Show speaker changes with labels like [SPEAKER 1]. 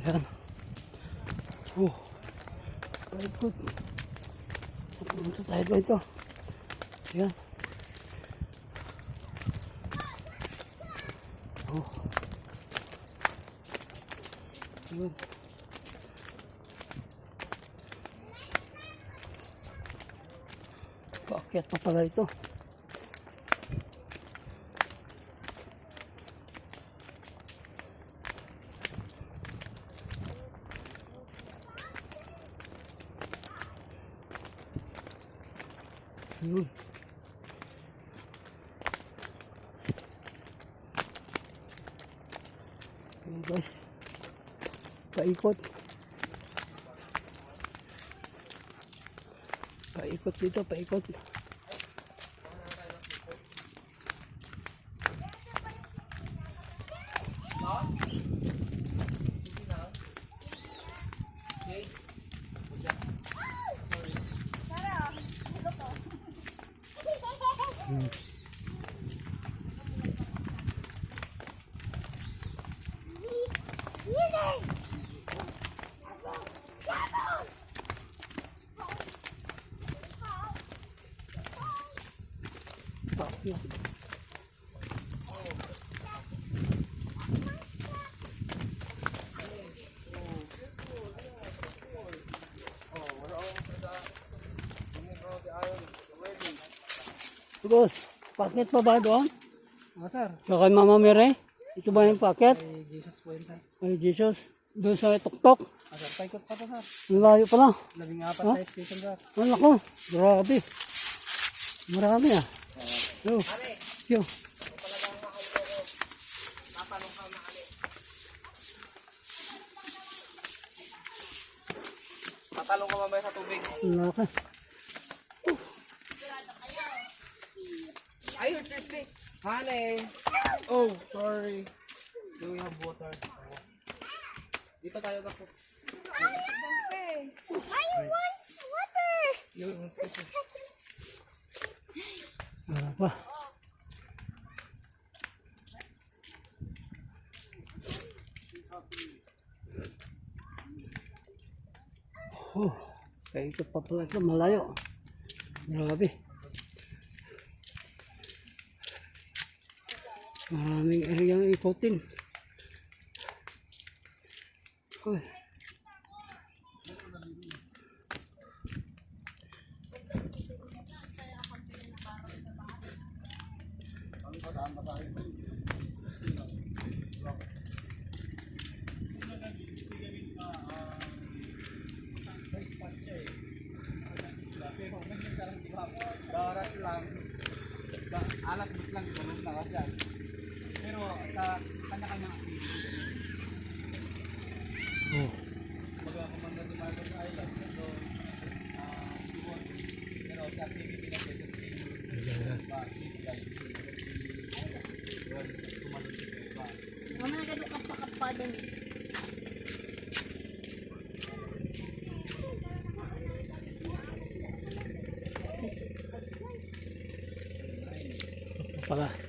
[SPEAKER 1] Yan. Oh. Paikot. Pumunta tayo dito. Yan. Oh. Yan. Paakyat pa pala ito. Yun. Yun guys. Paikot. Paikot dito, paikot. Boss, paket pa ba doon?
[SPEAKER 2] Oo, sir.
[SPEAKER 1] So kay Mama Mire? Ito ba yung paket?
[SPEAKER 2] Ay, Jesus po yun, sir.
[SPEAKER 1] Ay, Jesus. Doon sa tuktok.
[SPEAKER 2] Sir, paikot pa to, sir.
[SPEAKER 1] Malayo pala.
[SPEAKER 2] 14 tayo station, sir.
[SPEAKER 1] Ano ko? Grabe. Marami ah. Yo. Yo.
[SPEAKER 2] Tatalong ka mamaya sa tubig.
[SPEAKER 1] Laki.
[SPEAKER 2] Ay, you're thirsty. Honey. Oh, sorry. Do we have water? Dito tayo na po.
[SPEAKER 3] I want water.
[SPEAKER 2] You want water?
[SPEAKER 1] Wala pa. Oh, kaya ito pa pala ito. Malayo. Grabe. Maraming areang ikutin. Uy.
[SPEAKER 2] Darat lang. Alat lang tulong na kasi. Pero sa kanya-kanyang
[SPEAKER 1] Oh.
[SPEAKER 2] Mag-commander ni Marcos Island. So, siguro. Pero sa activity na pwede
[SPEAKER 3] Mama na ganun kapakapa doon.
[SPEAKER 1] Pala.